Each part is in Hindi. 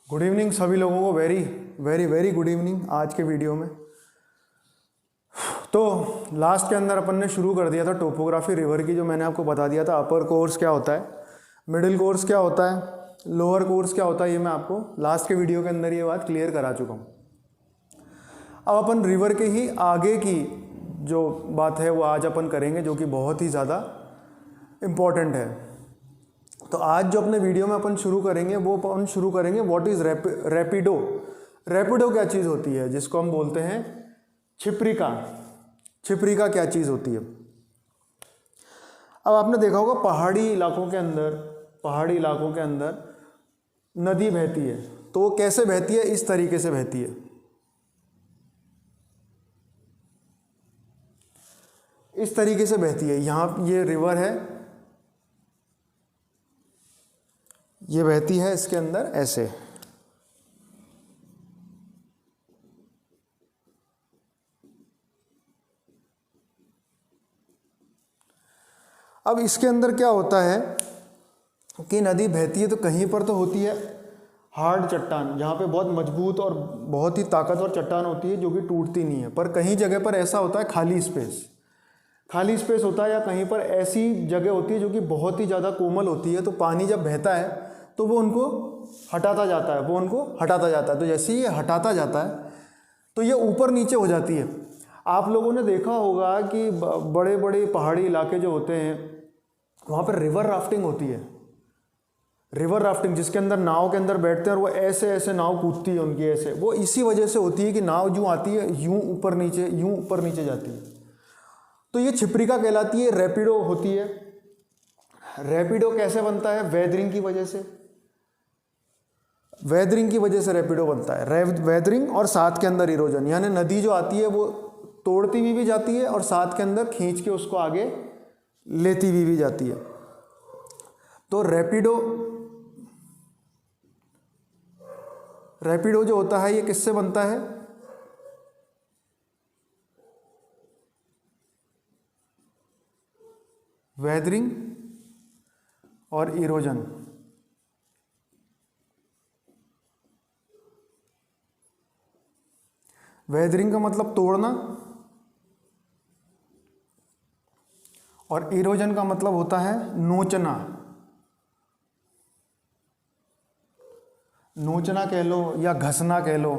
गुड इवनिंग सभी लोगों को, very very very good evening. आज के वीडियो में तो लास्ट के अंदर अपन ने शुरू कर दिया था टोपोग्राफी रिवर की, जो मैंने आपको बता दिया था। अपर कोर्स क्या होता है, मिडिल कोर्स क्या होता है, लोअर कोर्स क्या होता है, ये मैं आपको लास्ट के वीडियो के अंदर ये बात क्लियर करा चुका हूँ। अब अपन रिवर के ही आगे की जो बात है वो आज अपन करेंगे, जो कि बहुत ही ज़्यादा इम्पॉर्टेंट है। तो आज जो अपने वीडियो में अपन शुरू करेंगे वो अपन शुरू करेंगे व्हाट इज़ रैपिडो। रैपिडो क्या चीज़ होती है, जिसको हम बोलते हैं छिपरिका। छिपरिका क्या चीज़ होती है। अब आपने देखा होगा पहाड़ी इलाकों के अंदर नदी बहती है, तो वो कैसे बहती है, इस तरीके से बहती है। इस तरीके से बहती है। यहाँ ये रिवर है, ये बहती है इसके अंदर ऐसे। अब इसके अंदर क्या होता है कि नदी बहती है तो कहीं पर तो होती है हार्ड चट्टान, जहाँ पे बहुत मजबूत और बहुत ही ताकतवर चट्टान होती है जो कि टूटती नहीं है। पर कहीं जगह पर ऐसा होता है खाली स्पेस होता है, या कहीं पर ऐसी जगह होती है जो कि बहुत ही ज़्यादा कोमल होती है। तो पानी जब बहता है तो वो उनको हटाता जाता है, तो जैसे ही ये हटाता जाता है तो ये ऊपर नीचे हो जाती है। आप लोगों ने देखा होगा कि बड़े बड़े पहाड़ी इलाके जो होते हैं वहाँ पर रिवर राफ्टिंग होती है। रिवर राफ्टिंग जिसके अंदर नाव के अंदर बैठते हैं और वो ऐसे ऐसे नाव कूदती है उनकी, ऐसे वो इसी वजह से होती है कि नाव यूँ आती है यूँ ऊपर नीचे जाती है। तो ये छिपरिका कहलाती है, रैपिडो होती है। रैपिडो कैसे बनता है, वेदरिंग की वजह से रैपिडो बनता है। वेदरिंग और साथ के अंदर इरोजन, यानी नदी जो आती है वो तोड़ती हुई भी जाती है और साथ के अंदर खींच के उसको आगे लेती हुई भी जाती है। तो रैपिडो जो होता है ये किससे बनता है, वेदरिंग और इरोजन। वेदरिंग का मतलब तोड़ना और इरोजन का मतलब होता है नोचना कह लो या घसना कह लो।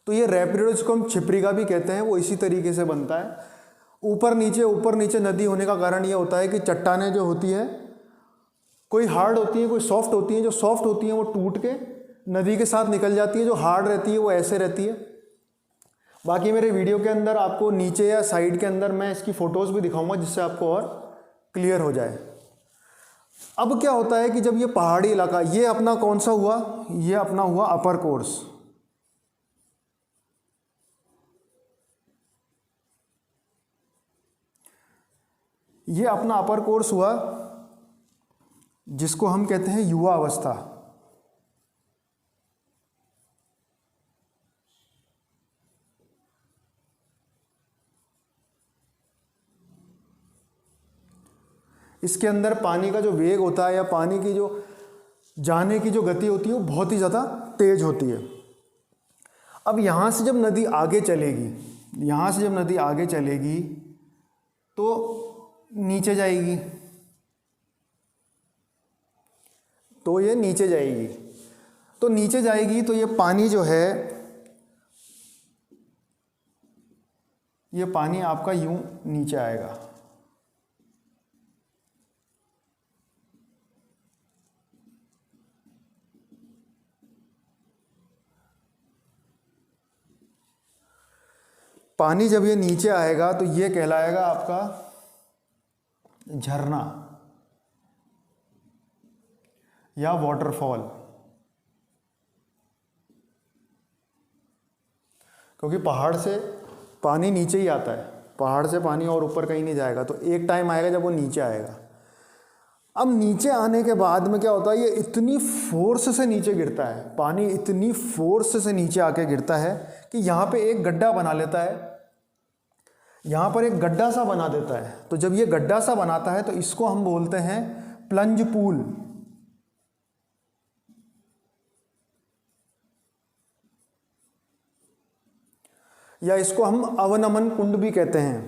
तो ये रैपिडो जिसको हम छिपरिका भी कहते हैं वो इसी तरीके से बनता है। ऊपर नीचे नदी होने का कारण ये होता है कि चट्टानें जो होती है कोई हार्ड होती है कोई सॉफ्ट होती है। जो सॉफ्ट होती है वो टूट के नदी के साथ निकल जाती है, जो हार्ड रहती है वो ऐसे रहती है। बाकी मेरे वीडियो के अंदर आपको नीचे या साइड के अंदर मैं इसकी फ़ोटोज़ भी दिखाऊंगा जिससे आपको और क्लियर हो जाए। अब क्या होता है कि जब ये पहाड़ी इलाका, ये अपना कौन सा हुआ, ये अपना हुआ अपर कोर्स। ये अपना अपर कोर्स हुआ जिसको हम कहते हैं युवा अवस्था। इसके अंदर पानी का जो वेग होता है या पानी की जो जाने की जो गति होती है वो बहुत ही ज़्यादा तेज होती है। अब यहाँ से जब नदी आगे चलेगी तो नीचे जाएगी, तो ये नीचे जाएगी तो ये पानी जो है, ये पानी आपका यूं नीचे आएगा। पानी जब ये नीचे आएगा तो ये कहलाएगा आपका झरना या वाटरफॉल, क्योंकि पहाड़ से पानी नीचे ही आता है। पहाड़ से पानी और ऊपर कहीं नहीं जाएगा, तो एक टाइम आएगा जब वो नीचे आएगा। अब नीचे आने के बाद में क्या होता है, ये इतनी फोर्स से नीचे गिरता है, पानी इतनी फोर्स से नीचे आके गिरता है कि यहाँ पे एक गड्ढा बना लेता है, यहाँ पर एक गड्ढा सा बना देता है। तो जब ये गड्ढा सा बनाता है तो इसको हम बोलते हैं प्लंज पूल, या इसको हम अवनमन कुंड भी कहते हैं।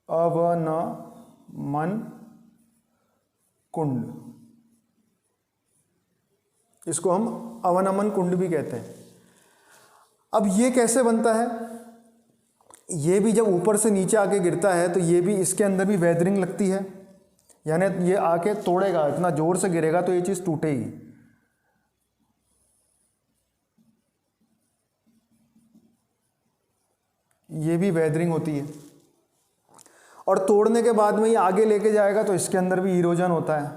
अवनमन कुंड, इसको हम अवनमन कुंड भी कहते हैं। अब ये कैसे बनता है? ये भी जब ऊपर से नीचे आके गिरता है तो ये भी, इसके अंदर भी वेदरिंग लगती है, यानी ये आके तोड़ेगा, इतना जोर से गिरेगा तो ये चीज़ टूटेगी। ये भी वेदरिंग होती है। और तोड़ने के बाद में ये आगे लेके जाएगा तो इसके अंदर भी इरोजन होता है,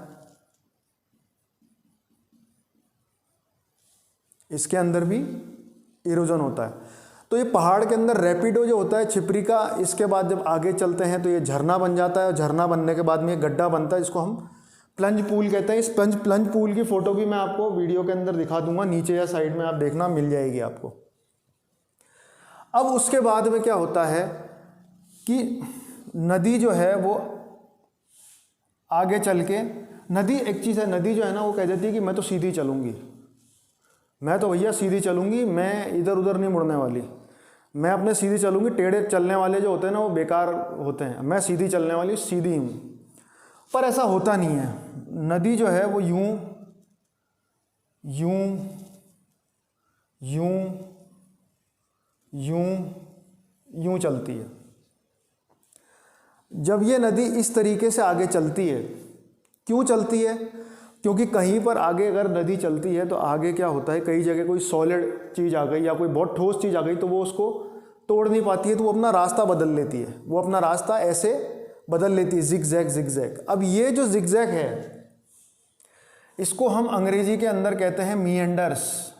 इसके अंदर भी इरोजन होता है। तो ये पहाड़ के अंदर रैपिडो जो होता है छिपरी का, इसके बाद जब आगे चलते हैं तो ये झरना बन जाता है, और झरना बनने के बाद में ये गड्ढा बनता है, इसको हम प्लंज पूल कहते हैं। इस प्लंज पूल की फ़ोटो भी मैं आपको वीडियो के अंदर दिखा दूंगा, नीचे या साइड में आप देखना, मिल जाएगी आपको। अब उसके बाद में क्या होता है कि नदी जो है वो आगे चल के, नदी एक चीज़ है, नदी जो है ना वो कह देती है कि मैं तो सीधी चलूँगी, मैं तो भैया सीधी चलूँगी, मैं इधर उधर नहीं मुड़ने वाली, मैं अपने सीधी चलूँगी, टेढ़े चलने वाले जो होते हैं ना वो बेकार होते हैं, मैं सीधी चलने वाली सीधी हूँ। पर ऐसा होता नहीं है, नदी जो है वो यूं यूं यूं यूं यूं चलती है। जब ये नदी इस तरीके से आगे चलती है, क्यों चलती है? क्योंकि कहीं पर आगे अगर नदी चलती है तो आगे क्या होता है, कई जगह कोई सॉलिड चीज़ आ गई या कोई बहुत ठोस चीज़ आ गई तो वो उसको तोड़ नहीं पाती है, तो वो अपना रास्ता बदल लेती है, वो अपना रास्ता ऐसे बदल लेती है, जिगजैग जिगजैग। अब ये जो जिगजैग है इसको हम अंग्रेजी के अंदर कहते हैं मीएंडर्स।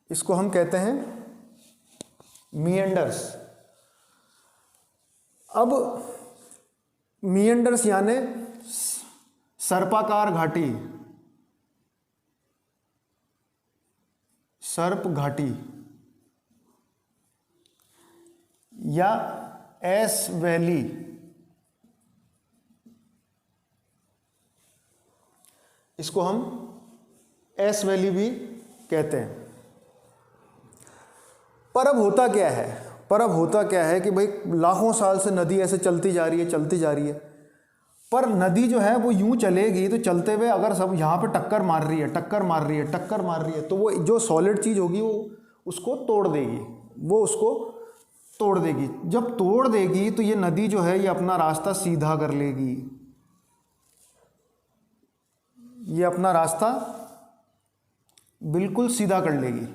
इसको हम कहते हैं मीएंडर्स। अब मीएंडर्स यानी सर्पाकार घाटी, सर्प घाटी, या एस वैली, इसको हम एस वैली भी कहते हैं। पर अब होता क्या है, पर अब होता क्या है कि भाई लाखों साल से नदी ऐसे चलती जा रही है, चलती जा रही है, पर नदी जो है वो यूं चलेगी तो चलते हुए अगर सब यहाँ पे टक्कर मार रही है, टक्कर मार रही है, टक्कर मार रही है, तो वो जो सॉलिड चीज़ होगी वो उसको तोड़ देगी, वो उसको तोड़ देगी। जब तोड़ देगी तो ये नदी जो है ये अपना रास्ता सीधा कर लेगी, ये अपना रास्ता बिल्कुल सीधा कर लेगी,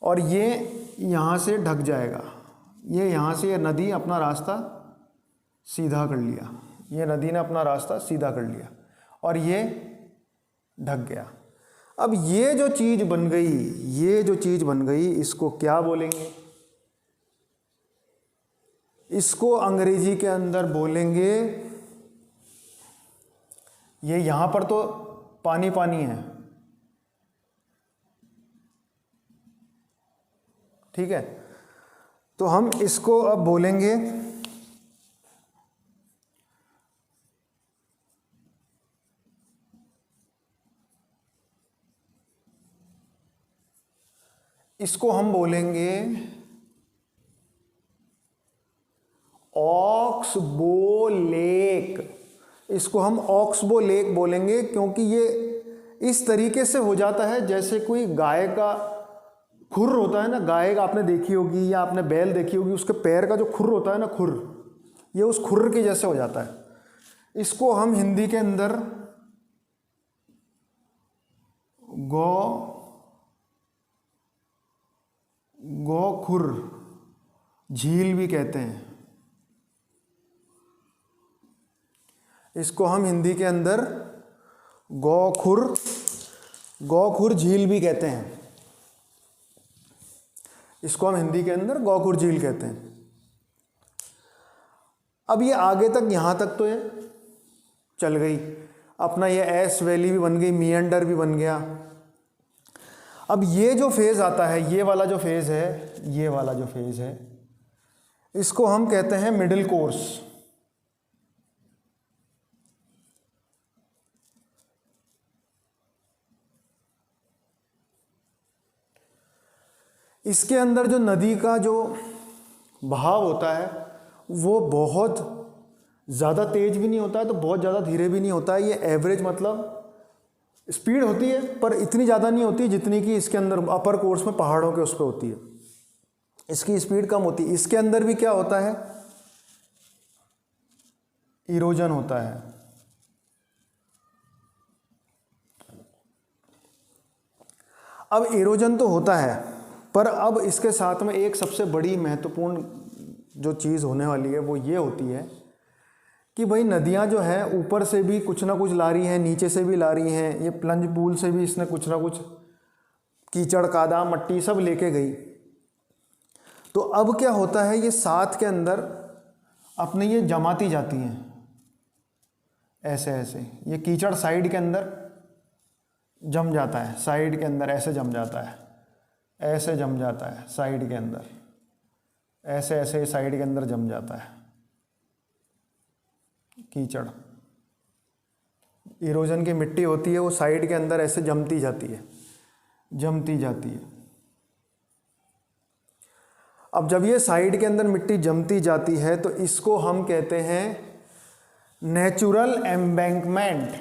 और ये यहाँ से ढक जाएगा। ये यहाँ से ये नदी अपना रास्ता सीधा कर लिया, ये नदी ने अपना रास्ता सीधा कर लिया और ये ढक गया। अब ये जो चीज़ बन गई, ये जो चीज़ बन गई, इसको क्या बोलेंगे? इसको अंग्रेजी के अंदर बोलेंगे, ये यहाँ पर तो पानी पानी है, ठीक है, तो हम इसको अब बोलेंगे ऑक्सबो लेक। इसको हम ऑक्सबो लेक बोलेंगे क्योंकि ये इस तरीके से हो जाता है जैसे कोई गाय का खुर होता है ना, गाय का आपने देखी होगी या आपने बैल देखी होगी, उसके पैर का जो खुर होता है ना, खुर, ये उस खुर के जैसे हो जाता है। इसको हम हिंदी के अंदर गोखुर झील भी कहते हैं। इसको हम हिंदी के अंदर गोखुर झील भी कहते हैं। इसको हम हिंदी के अंदर गोखुर झील कहते हैं। अब ये आगे तक, यहाँ तक तो ये चल गई, अपना ये एस वैली भी बन गई, मिएंडर भी बन गया। अब ये जो फेज़ आता है, ये वाला जो फेज़ है, ये वाला जो फेज़ है, इसको हम कहते हैं मिडिल कोर्स। इसके अंदर जो नदी का जो बहाव होता है वो बहुत ज़्यादा तेज भी नहीं होता है तो बहुत ज़्यादा धीरे भी नहीं होता है। ये एवरेज मतलब स्पीड होती है पर इतनी ज़्यादा नहीं होती जितनी कि इसके अंदर अपर कोर्स में पहाड़ों के उस पर होती है। इसकी स्पीड कम होती है। इसके अंदर भी क्या होता है, इरोजन होता है। अब इरोजन तो होता है पर अब इसके साथ में एक सबसे बड़ी महत्वपूर्ण जो चीज़ होने वाली है वो ये होती है कि भाई नदियाँ जो है ऊपर से भी कुछ ना कुछ ला रही हैं, नीचे से भी ला रही हैं। ये प्लंज पूल से भी इसने कुछ ना कुछ कीचड़ कादा मट्टी सब लेके गई। तो अब क्या होता है, ये साथ के अंदर अपने ये जमाती जाती हैं ऐसे ऐसे। ये कीचड़ साइड के अंदर जम जाता है, साइड के अंदर ऐसे जम जाता है, ऐसे जम जाता है साइड के अंदर, ऐसे ऐसे साइड के अंदर जम जाता है कीचड़। इरोजन की मिट्टी होती है वो साइड के अंदर ऐसे जमती जाती है, जमती जाती है। अब जब ये साइड के अंदर मिट्टी जमती जाती है तो इसको हम कहते हैं नेचुरल एम्बैंकमेंट।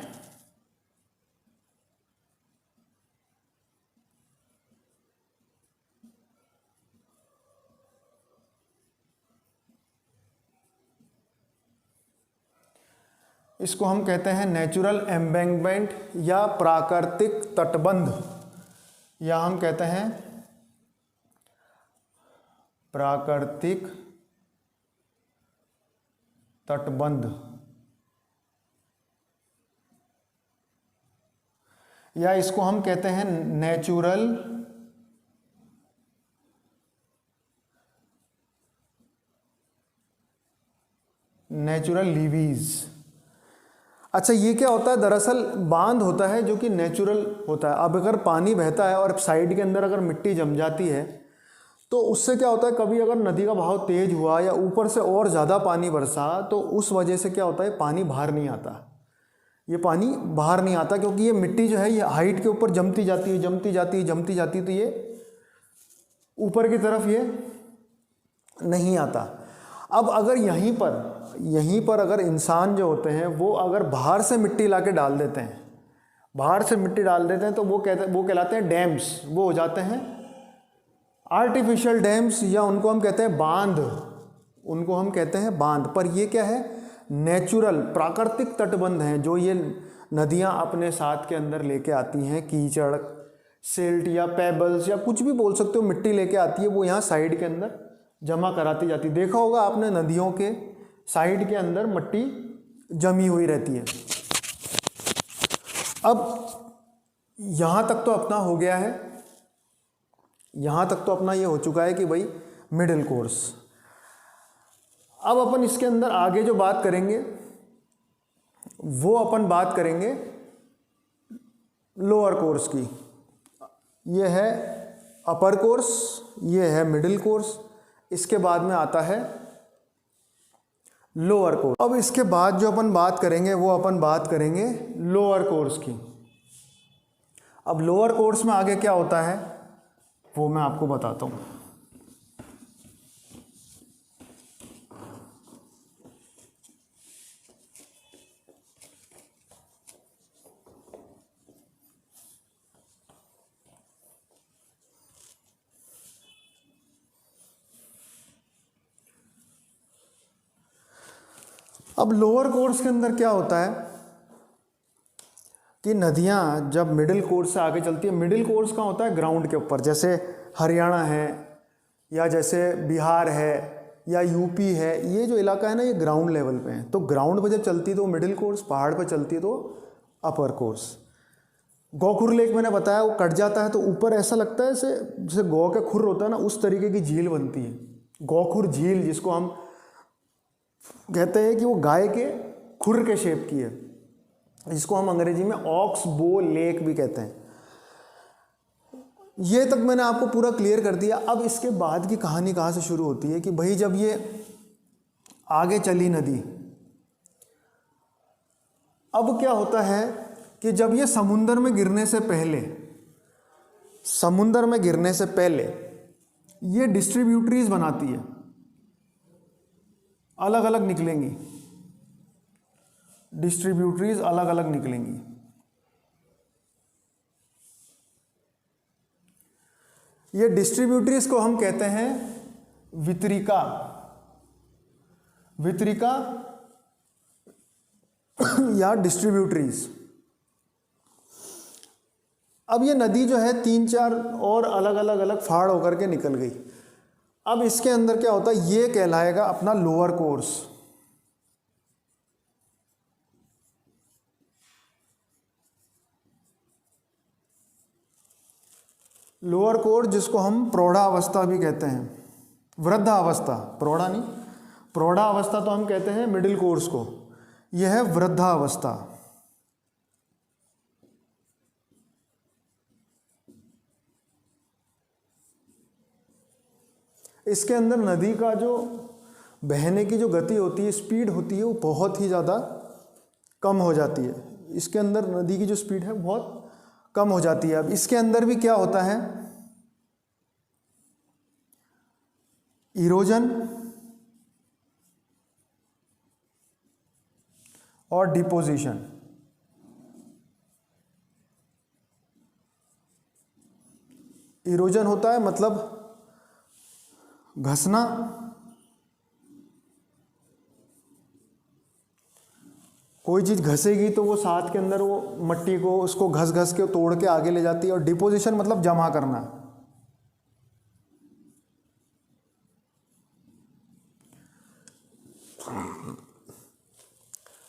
इसको हम कहते हैं नेचुरल एम्बैंकमेंट या प्राकृतिक तटबंध, या हम कहते हैं प्राकृतिक तटबंध, या इसको हम कहते हैं नेचुरल लीवीज। अच्छा, ये क्या होता है, दरअसल बांध होता है जो कि नेचुरल होता है। अब अगर पानी बहता है और साइड के अंदर अगर मिट्टी जम जाती है तो उससे क्या होता है, कभी अगर नदी का बहाव तेज हुआ या ऊपर से और ज़्यादा पानी बरसा तो उस वजह से क्या होता है, पानी बाहर नहीं आता। ये पानी बाहर नहीं आता क्योंकि ये मिट्टी जो है ये हाइट के ऊपर जमती जाती है, जमती जाती है, जमती जाती है, तो ये ऊपर की तरफ ये नहीं आता। अब अगर यहीं पर अगर इंसान जो होते हैं वो अगर बाहर से मिट्टी ला के डाल देते हैं, बाहर से मिट्टी डाल देते हैं तो वो कहलाते हैं डैम्स। वो हो जाते हैं आर्टिफिशियल डैम्स, या उनको हम कहते हैं बांध, उनको हम कहते हैं बांध। पर ये क्या है, नेचुरल प्राकृतिक तटबंध हैं जो ये नदियाँ अपने साथ के अंदर लेके आती हैं। कीचड़, सिल्ट या पेबल्स या कुछ भी बोल सकते हो, मिट्टी लेके आती है, वो यहाँ साइड के अंदर जमा कराती जाती। देखा होगा आपने नदियों के साइड के अंदर मिट्टी जमी हुई रहती है। अब यहाँ तक तो अपना हो गया है, यहाँ तक तो अपना ये हो चुका है कि भाई मिडिल कोर्स। अब अपन इसके अंदर आगे जो बात करेंगे वो अपन बात करेंगे लोअर कोर्स की। ये है अपर कोर्स, ये है मिडिल कोर्स, इसके बाद में आता है लोअर कोर्स। अब इसके बाद जो अपन बात करेंगे वो अपन बात करेंगे लोअर कोर्स की। अब लोअर कोर्स में आगे क्या होता है वो मैं आपको बताता हूँ। अब लोअर कोर्स के अंदर क्या होता है कि नदियाँ जब मिडिल कोर्स से आगे चलती है, मिडिल कोर्स कहाँ होता है, ग्राउंड के ऊपर। जैसे हरियाणा है या जैसे बिहार है या यूपी है, ये जो इलाका है ना ये ग्राउंड लेवल पे है। तो ग्राउंड पे जब चलती है तो मिडिल कोर्स, पहाड़ पे चलती है तो अपर कोर्स। गोखुर लेक मैंने बताया वो कट जाता है तो ऊपर ऐसा लगता है जैसे गौ का खुर होता है ना, उस तरीके की झील बनती है, गोखुर झील, जिसको हम कहते हैं कि वो गाय के खुर के शेप की है, जिसको हम अंग्रेजी में ऑक्स बो लेक भी कहते हैं। ये तक मैंने आपको पूरा क्लियर कर दिया। अब इसके बाद की कहानी कहाँ से शुरू होती है कि भाई जब ये आगे चली नदी, अब क्या होता है कि जब ये समुंदर में गिरने से पहले ये डिस्ट्रीब्यूटरीज बनाती है, अलग अलग निकलेंगी, डिस्ट्रीब्यूटरीज अलग अलग निकलेंगी। ये डिस्ट्रीब्यूटरीज को हम कहते हैं वितरिका या डिस्ट्रीब्यूटरीज। अब ये नदी जो है 3-4 और अलग अलग फाड़ होकर के निकल गई। अब इसके अंदर क्या होता है, ये कहलाएगा अपना लोअर कोर्स। लोअर कोर्स जिसको हम प्रौढ़ावस्था भी कहते हैं, वृद्धावस्था, प्रौढ़ा नहीं, प्रौढ़ावस्था तो हम कहते हैं मिडिल कोर्स को, यह है वृद्धावस्था। इसके अंदर नदी का जो बहने की जो गति होती है, स्पीड होती है, वो बहुत ही ज़्यादा कम हो जाती है। इसके अंदर नदी की जो स्पीड है बहुत कम हो जाती है। अब इसके अंदर भी क्या होता है, इरोजन और डिपोजिशन। इरोजन होता है मतलब घसना, कोई चीज़ घसेगी तो वो साथ के अंदर वो मट्टी को उसको घस घस के तोड़ के आगे ले जाती है। और डिपोजिशन मतलब जमा करना।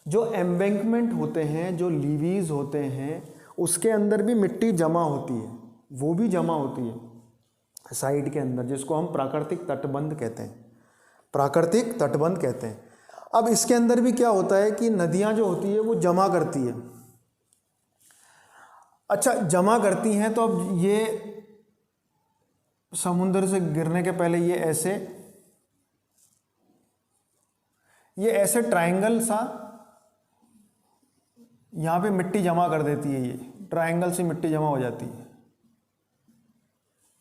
जो एम्बैंकमेंट होते हैं, जो लीवीज होते हैं, उसके अंदर भी मिट्टी जमा होती है, वो भी जमा होती है साइड के अंदर, जिसको हम प्राकृतिक तटबंध कहते हैं, प्राकृतिक तटबंध कहते हैं। अब इसके अंदर भी क्या होता है कि नदियां जो होती है वो जमा करती है। अच्छा, जमा करती हैं तो अब ये समुद्र से गिरने के पहले ये ऐसे ट्रायंगल सा यहाँ पे मिट्टी जमा कर देती है। ये ट्रायंगल से मिट्टी जमा हो जाती है।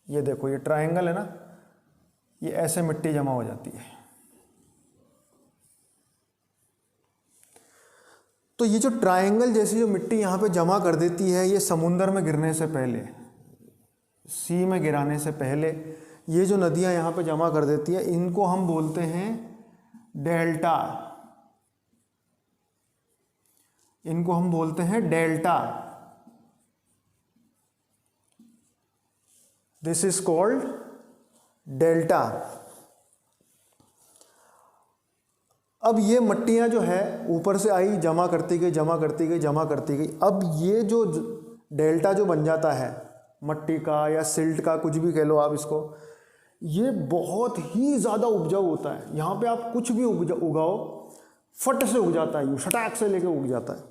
ये देखो, ये ट्रायंगल है ना, ये ऐसे मिट्टी जमा हो जाती है। तो ये जो ट्रायंगल जैसी जो मिट्टी यहाँ पे जमा कर देती है, ये समुंदर में गिरने से पहले, सी में गिराने से पहले ये जो नदियाँ यहाँ पे जमा कर देती है, इनको हम बोलते हैं डेल्टा। इनको हम बोलते हैं delta. This is called delta. अब ये मट्टियाँ जो है ऊपर से आई, जमा करती गई, जमा करती गई, जमा करती गई। अब ये जो डेल्टा जो बन जाता है मट्टी का या सिल्ट का, कुछ भी कह लो आप इसको, ये बहुत ही ज़्यादा उपजाऊ होता है। यहाँ पे आप कुछ भी उगाओ, फट से उग जाता है, यूँ शटाक से लेके उग जाता है।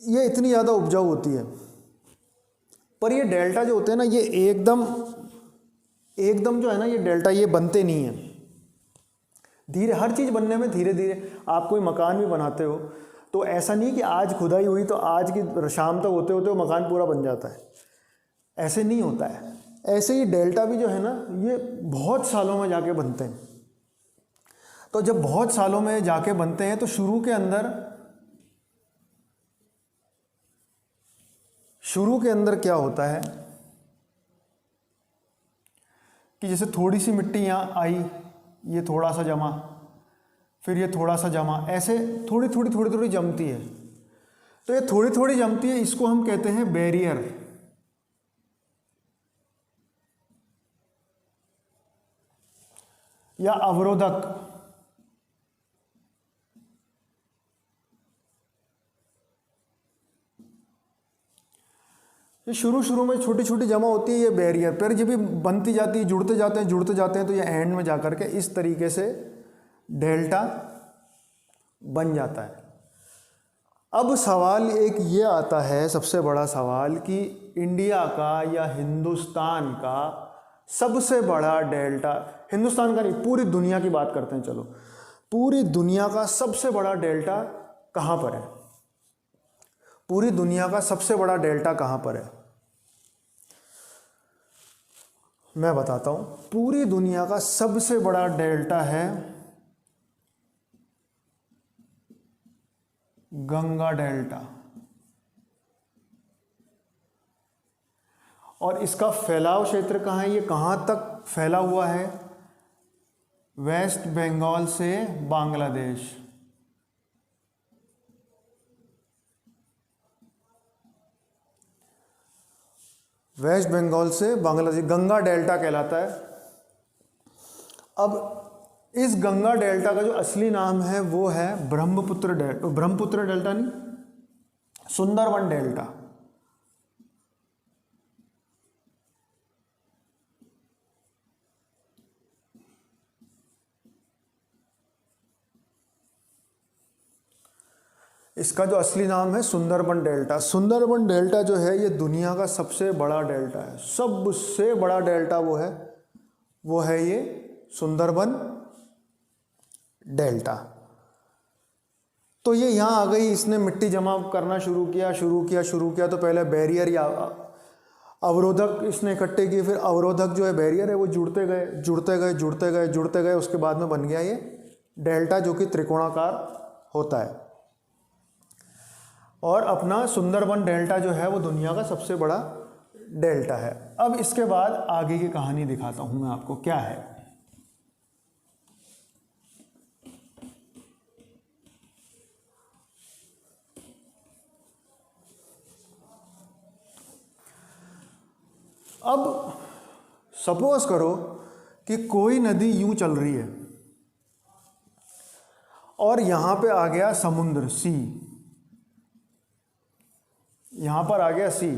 ये इतनी ज़्यादा उपजाऊ होती है। पर ये डेल्टा जो होते हैं ना, ये एकदम जो है ना, ये डेल्टा ये बनते नहीं हैं। धीरे, हर चीज़ बनने में धीरे धीरे। आप कोई मकान भी बनाते हो तो ऐसा नहीं कि आज खुदाई हुई तो आज की शाम तक होते होते वो मकान पूरा बन जाता है, ऐसे नहीं होता है। ऐसे ही डेल्टा भी जो है ना, ये बहुत सालों में जाके बनते हैं। तो जब बहुत सालों में जाके बनते हैं तो शुरू के अंदर क्या होता है कि जैसे थोड़ी सी मिट्टी यहाँ आई, ये थोड़ा सा जमा, फिर ये थोड़ा सा जमा, ऐसे थोड़ी थोड़ी जमती है। तो ये थोड़ी थोड़ी जमती है, इसको हम कहते हैं बैरियर। या अवरोधक। ये शुरू में छोटी छोटी जमा होती है, ये बैरियर। फिर जब भी बनती जाती है, जुड़ते जाते हैं तो ये एंड में जाकर के इस तरीके से डेल्टा बन जाता है। अब सवाल एक ये आता है, सबसे बड़ा सवाल, कि इंडिया का या हिंदुस्तान का सबसे बड़ा डेल्टा, हिंदुस्तान का नहीं पूरी दुनिया की बात करते हैं, चलो पूरी दुनिया का सबसे बड़ा डेल्टा कहाँ पर है? पूरी दुनिया का सबसे बड़ा डेल्टा कहाँ पर है? मैं बताता हूँ। पूरी दुनिया का सबसे बड़ा डेल्टा है गंगा डेल्टा, और इसका फैलाव क्षेत्र कहाँ है? ये कहाँ तक फैला हुआ है? वेस्ट बंगाल से बांग्लादेश। वेस्ट बंगाल से बांग्लादेश गंगा डेल्टा कहलाता है। अब इस गंगा डेल्टा का जो असली नाम है वो है ब्रह्मपुत्र डेल्टा, ब्रह्मपुत्र डेल्टा नहीं, सुंदरबन डेल्टा। इसका जो असली नाम है सुंदरबन डेल्टा। सुंदरबन डेल्टा जो है ये दुनिया का सबसे बड़ा डेल्टा है, सबसे बड़ा डेल्टा वो है ये सुंदरबन डेल्टा। तो ये यहाँ आ गई, इसने मिट्टी जमा करना शुरू किया तो पहले बैरियर या अवरोधक इसने इकट्ठे किए, फिर अवरोधक जो है बैरियर है वो जुड़ते गए, उसके बाद में बन गया ये डेल्टा जो कि त्रिकोणाकार होता है। और अपना सुंदरबन डेल्टा जो है वो दुनिया का सबसे बड़ा डेल्टा है। अब इसके बाद आगे की कहानी दिखाता हूं मैं आपको क्या है। अब सपोज करो कि कोई नदी यूं चल रही है और यहां पे आ गया समुद्र, सी, यहां पर आ गया सी,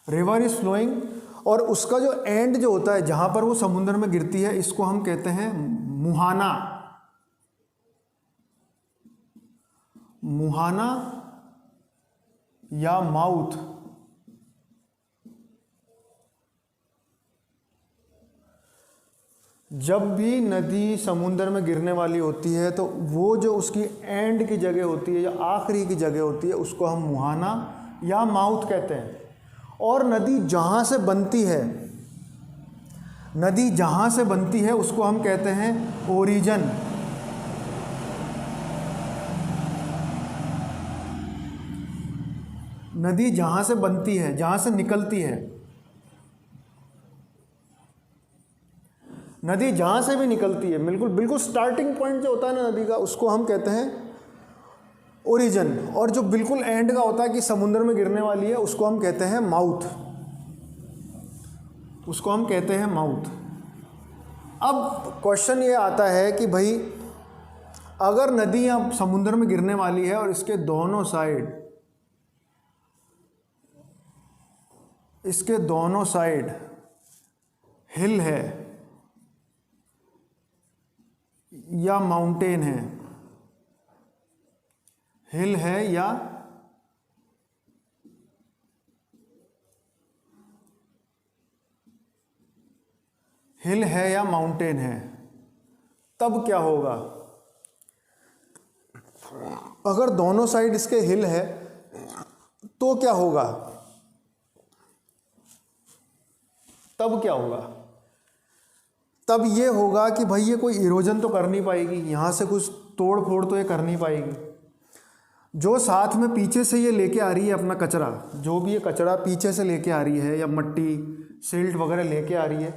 रिवर इज फ्लोइंग, और उसका जो एंड जो होता है जहां पर वो समुद्र में गिरती है इसको हम कहते हैं मुहाना। मुहाना या माउथ। जब भी नदी समुद्र में गिरने वाली होती है तो वो जो उसकी एंड की जगह होती है या आखिरी की जगह होती है उसको हम मुहाना या माउथ कहते हैं। और नदी जहाँ से बनती है उसको हम कहते हैं ओरिजिन। नदी जहाँ से बनती है, जहाँ से निकलती है, नदी जहाँ से भी निकलती है, बिल्कुल स्टार्टिंग पॉइंट जो होता है ना नदी का, उसको हम कहते हैं ओरिजिन। और जो बिल्कुल एंड का होता है कि समुद्र में गिरने वाली है उसको हम कहते हैं माउथ, उसको हम कहते हैं माउथ। अब क्वेश्चन ये आता है कि भाई अगर नदी अब समुद्र में गिरने वाली है और इसके दोनों साइड हिल है या माउंटेन है, हिल है या माउंटेन है, तब क्या होगा? अगर दोनों साइड इसके हिल है तो क्या होगा? तब क्या होगा? तब ये होगा कि भाई ये कोई इरोजन तो कर नहीं पाएगी, यहाँ से कुछ तोड़ फोड़ तो ये कर नहीं पाएगी। जो साथ में पीछे से ये लेके आ रही है अपना कचरा, जो भी ये कचरा पीछे से लेके आ रही है या मट्टी सिल्ट वगैरह लेके आ रही है,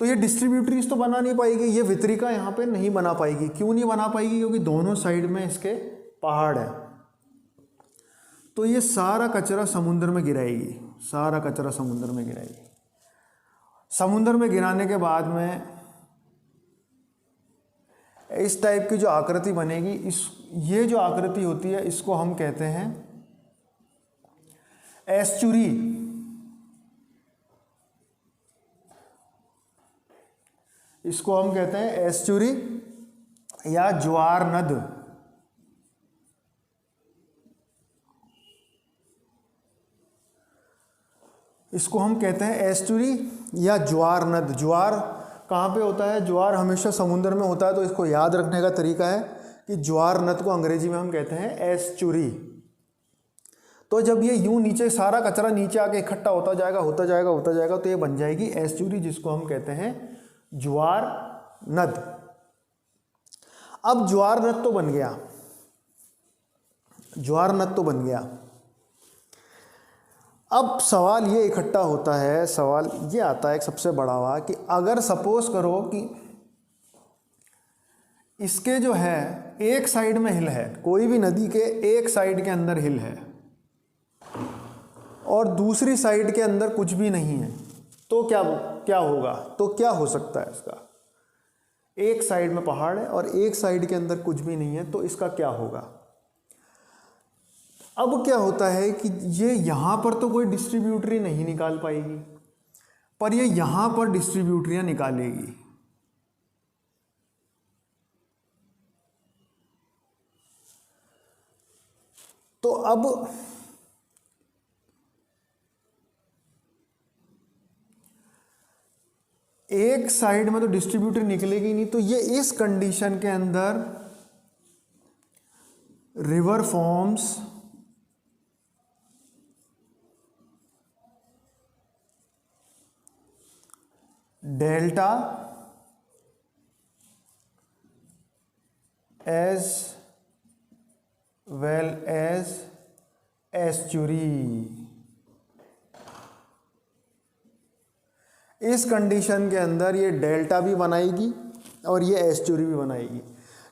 तो ये डिस्ट्रीब्यूटरीज तो बना नहीं पाएगी, ये वितरिका यहाँ पे नहीं बना पाएगी। क्यों नहीं बना पाएगी? क्योंकि दोनों साइड में इसके पहाड़ है। तो ये सारा कचरा समुद्र में गिराएगी, सारा कचरा समुद्र में गिराएगी। समुद्र में गिराने के बाद में इस टाइप की जो आकृति बनेगी, ये जो आकृति होती है इसको हम कहते हैं एस्चुरी। इसको हम कहते हैं एस्चुरी या ज्वार नद। इसको हम कहते हैं एस्चुरी या ज्वार नद। ज्वार कहाँ पे होता है? ज्वार हमेशा समुद्र में होता है, तो इसको याद रखने का तरीका है कि ज्वार नद को अंग्रेजी में हम कहते हैं एस्चुरी। तो जब ये यूं नीचे सारा कचरा नीचे आके इकट्ठा होता जाएगा होता जाएगा होता जाएगा, तो ये बन जाएगी एस्चुरी, जिसको हम कहते हैं ज्वार नद। अब ज्वार नद तो बन गया, ज्वार नद तो बन गया। अब सवाल ये इकट्ठा होता है, सवाल ये आता है एक सबसे बड़ा हुआ कि अगर सपोज करो कि इसके जो है एक साइड में हिल है, कोई भी नदी के एक साइड के अंदर हिल है और दूसरी साइड के अंदर कुछ भी नहीं है, तो क्या होगा? तो क्या हो सकता है इसका? एक साइड में पहाड़ है और एक साइड के अंदर कुछ भी नहीं है, तो इसका क्या होगा? अब क्या होता है कि ये यहाँ पर तो कोई डिस्ट्रीब्यूटरी नहीं निकाल पाएगी, पर ये यहाँ पर डिस्ट्रीब्यूटरियाँ निकालेगी। तो अब एक साइड में तो डिस्ट्रीब्यूटर निकलेगी नहीं, तो ये इस कंडीशन के अंदर river forms delta as well as estuary. इस कंडीशन के अंदर ये डेल्टा भी बनाएगी और ये एस्चुरी भी बनाएगी,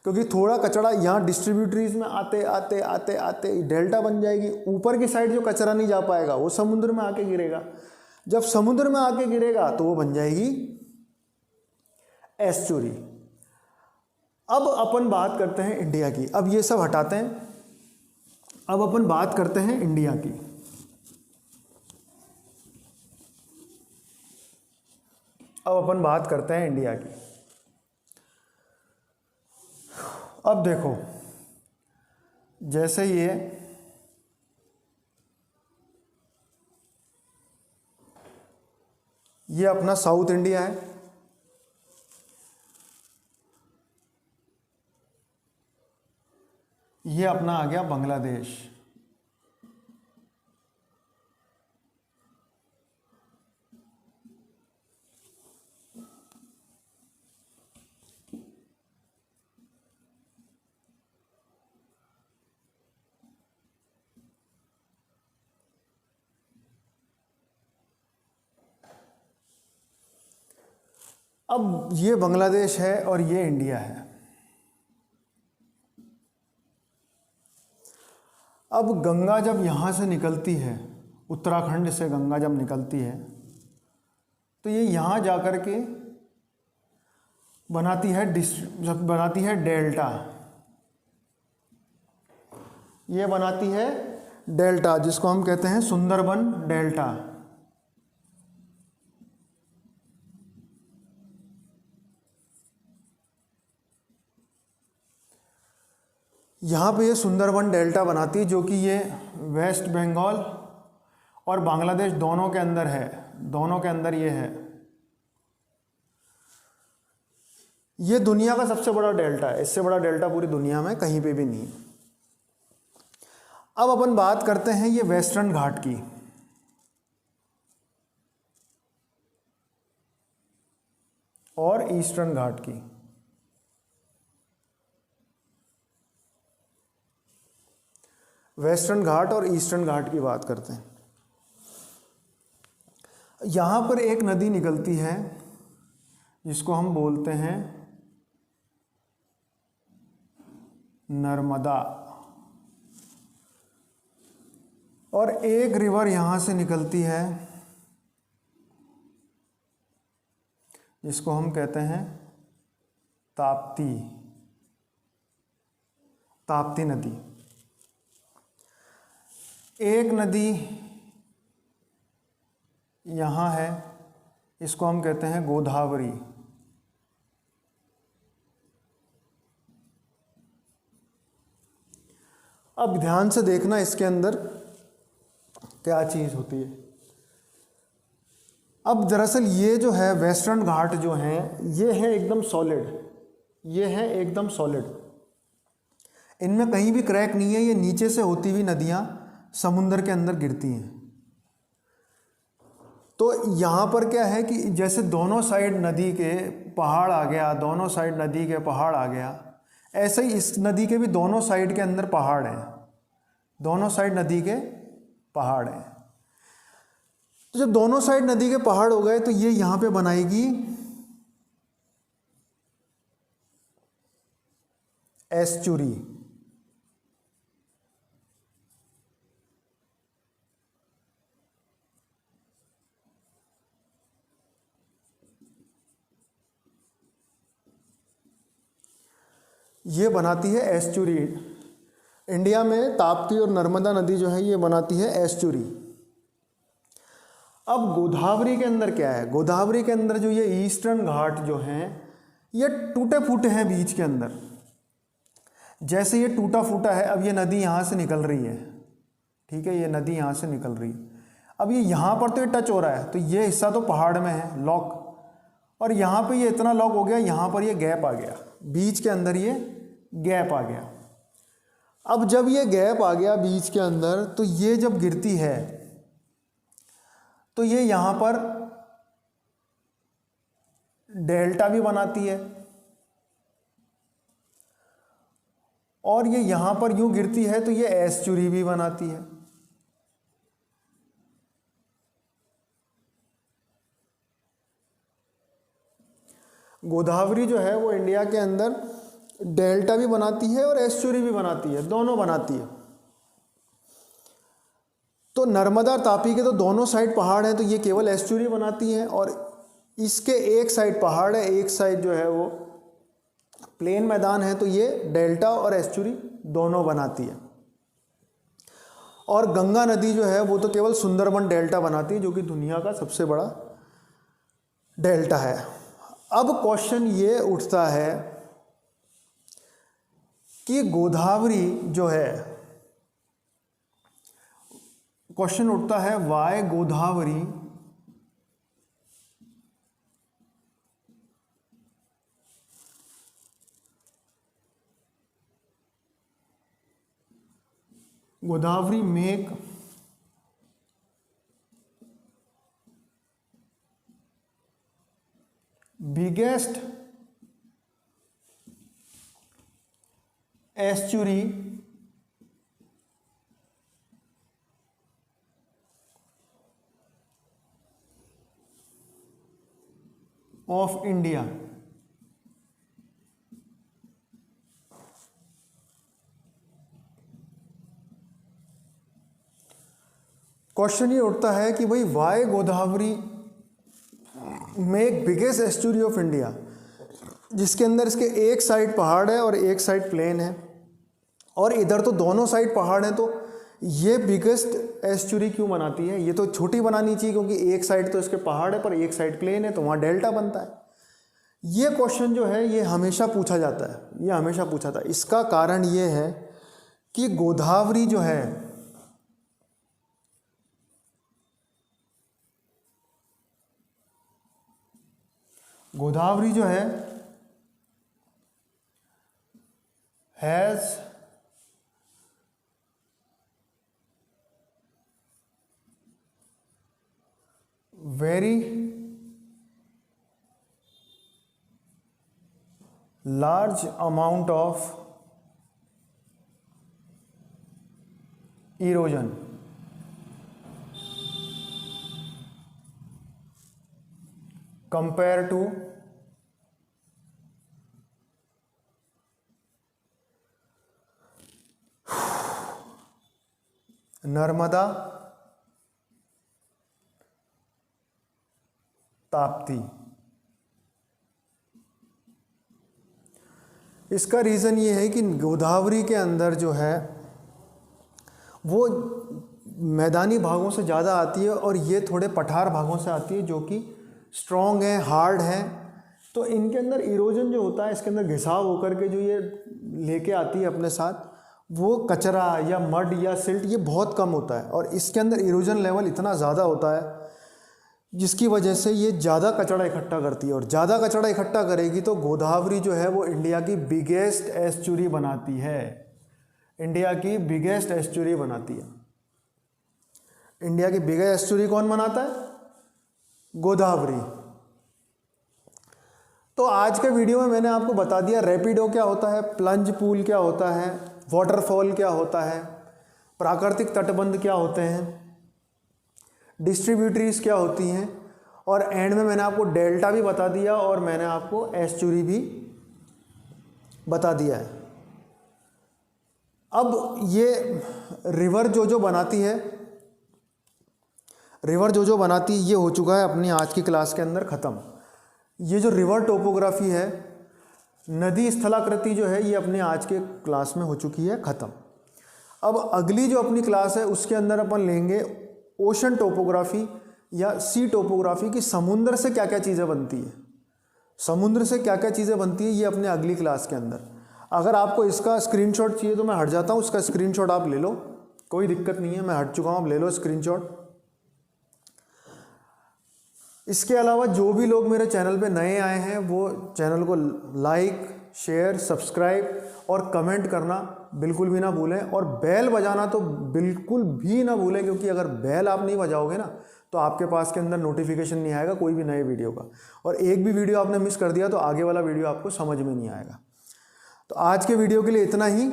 क्योंकि थोड़ा कचरा यहाँ डिस्ट्रीब्यूटरीज में आते आते आते आते डेल्टा बन जाएगी। ऊपर की साइड जो कचरा नहीं जा पाएगा वो समुद्र में आके गिरेगा, जब समुद्र में आके गिरेगा तो वो बन जाएगी एस्चुरी। अब अपन बात करते हैं इंडिया की। अब ये सब हटाते हैं, अब अपन बात करते हैं इंडिया की। अब अपन बात करते हैं इंडिया की। अब देखो, जैसे ये अपना साउथ इंडिया है, ये अपना आ गया बांग्लादेश। अब ये बांग्लादेश है और ये इंडिया है। अब गंगा जब यहाँ से निकलती है, उत्तराखंड से गंगा जब निकलती है, तो ये यहाँ जा कर के बनाती है डेल्टा। ये बनाती है डेल्टा, जिसको हम कहते हैं सुंदरबन डेल्टा। यहाँ पे ये सुंदरबन डेल्टा बनाती है, जो कि ये वेस्ट बंगाल और बांग्लादेश दोनों के अंदर है, दोनों के अंदर ये है। ये दुनिया का सबसे बड़ा डेल्टा है, इससे बड़ा डेल्टा पूरी दुनिया में कहीं पे भी नहीं। अब अपन बात करते हैं ये वेस्टर्न घाट की। और ईस्टर्न घाट की। वेस्टर्न घाट और ईस्टर्न घाट की बात करते हैं। यहाँ पर एक नदी निकलती है जिसको हम बोलते हैं नर्मदा, और एक रिवर यहाँ से निकलती है जिसको हम कहते हैं ताप्ती, ताप्ती नदी। एक नदी यहाँ है, इसको हम कहते हैं गोदावरी। अब ध्यान से देखना इसके अंदर क्या चीज़ होती है। अब दरअसल ये जो है वेस्टर्न घाट जो हैं ये है एकदम सॉलिड, ये है एकदम सॉलिड, इनमें कहीं भी क्रैक नहीं है। ये नीचे से होती हुई नदियाँ समुंदर के अंदर गिरती हैं। तो यहाँ पर क्या है कि जैसे दोनों साइड नदी के पहाड़ आ गया, दोनों साइड नदी के पहाड़ आ गया, ऐसे ही इस नदी के भी दोनों साइड के अंदर पहाड़ हैं, दोनों साइड नदी के पहाड़ हैं। तो जब दोनों साइड नदी के पहाड़ हो गए तो ये यहाँ पे बनाएगी एस्चुरी। ये बनाती है एस्चुरी। इंडिया में ताप्ती और नर्मदा नदी जो है ये बनाती है एस्चुरी। अब गोदावरी के अंदर क्या है, गोदावरी के अंदर जो ये ईस्टर्न घाट जो हैं ये टूटे फूटे हैं बीच के अंदर। जैसे ये टूटा फूटा है, अब ये नदी यहाँ से निकल रही है, ठीक है, ये नदी यहाँ से निकल रही है। अब ये यहाँ पर तो ये टच हो रहा है, तो ये हिस्सा तो पहाड़ में है लॉक, और यहाँ पे ये इतना लॉक हो गया, यहाँ पर ये गैप आ गया, बीच के अंदर ये गैप आ गया। अब जब ये गैप आ गया बीच के अंदर, तो ये जब गिरती है तो ये यहाँ पर डेल्टा भी बनाती है, और ये यहाँ पर यूं गिरती है तो ये एस्चुरी भी बनाती है। गोदावरी जो है वो इंडिया के अंदर डेल्टा भी बनाती है और एस्चुरी भी बनाती है, दोनों बनाती है। तो नर्मदा तापी के तो दोनों साइड पहाड़ हैं, तो ये केवल एस्चुरी बनाती हैं, और इसके एक साइड पहाड़ है, एक साइड जो है वो प्लेन मैदान है, तो ये डेल्टा और एस्चुरी दोनों बनाती है। और गंगा नदी जो है वो तो केवल सुंदरबन डेल्टा बनाती है, जो कि दुनिया का सबसे बड़ा डेल्टा है। अब क्वेश्चन ये उठता है कि गोदावरी जो है, क्वेश्चन उठता है why Godavari Godavari make biggest estuary of India. Question ये उठता है कि भाई why Godavari make biggest estuary of India, जिसके अंदर इसके एक साइड पहाड़ है और एक साइड प्लेन है, और इधर तो दोनों साइड पहाड़ हैं, तो ये बिगेस्ट एस्चुरी क्यों बनाती है? ये तो छोटी बनानी चाहिए, क्योंकि एक साइड तो इसके पहाड़ है पर एक साइड प्लेन है, तो वहाँ डेल्टा बनता है। ये क्वेश्चन जो है ये हमेशा पूछा जाता है, ये हमेशा पूछा था। इसका कारण ये है कि गोदावरी जो है has very large amount of erosion compared to Narmada Tapti. इसका रीज़न ये है कि गोदावरी के अंदर जो है वो मैदानी भागों से ज़्यादा आती है, और ये थोड़े पठार भागों से आती है जो कि स्ट्रॉन्ग है, हार्ड है। तो इनके अंदर इरोजन जो होता है, इसके अंदर घिसाव होकर के जो ये लेके आती है अपने साथ, वो कचरा या मड या सिल्ट ये बहुत कम होता है, और इसके अंदर इरोजन लेवल इतना ज़्यादा होता है जिसकी वजह से ये ज़्यादा कचरा इकट्ठा करती है, और ज़्यादा कचरा इकट्ठा करेगी तो गोदावरी जो है वो इंडिया की बिगेस्ट एस्चुरी बनाती है। इंडिया की बिगेस्ट एस्चुरी बनाती है। इंडिया की बिगेस्ट एस्चुरी कौन बनाता है? गोदावरी। तो आज के वीडियो में मैंने आपको बता दिया रैपिडो क्या होता है, प्लंज पूल क्या होता है, वाटरफॉल क्या होता है, प्राकृतिक तटबंध क्या होते हैं, डिस्ट्रीब्यूटरीज क्या होती हैं, और एंड में मैंने आपको डेल्टा भी बता दिया और मैंने आपको एस्चुरी भी बता दिया है। अब ये रिवर जो बनाती है, रिवर जो बनाती है, ये हो चुका है अपनी आज की क्लास के अंदर ख़त्म। ये जो रिवर टोपोग्राफी है, नदी स्थलाकृति जो है, ये अपने आज के क्लास में हो चुकी है ख़त्म। अब अगली जो अपनी क्लास है उसके अंदर अपन लेंगे ओशन टोपोग्राफी या सी टोपोग्राफी की समुद्र से क्या क्या चीज़ें बनती है। समुद्र से क्या क्या चीज़ें बनती है ये अपने अगली क्लास के अंदर। अगर आपको इसका स्क्रीनशॉट चाहिए तो मैं हट जाता हूँ, उसका स्क्रीनशॉट आप ले लो, कोई दिक्कत नहीं है, मैं हट चुका हूँ, आप ले लो स्क्रीनशॉट। इसके अलावा जो भी लोग मेरे चैनल पे नए आए हैं वो चैनल को लाइक, शेयर, सब्सक्राइब और कमेंट करना बिल्कुल भी ना भूलें, और बेल बजाना तो बिल्कुल भी ना भूलें, क्योंकि अगर बेल आप नहीं बजाओगे ना तो आपके पास के अंदर नोटिफिकेशन नहीं आएगा कोई भी नए वीडियो का, और एक भी वीडियो आपने मिस कर दिया तो आगे वाला वीडियो आपको समझ में नहीं आएगा। तो आज के वीडियो के लिए इतना ही।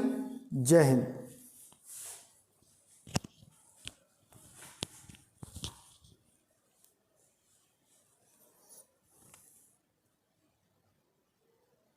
जय हिंद।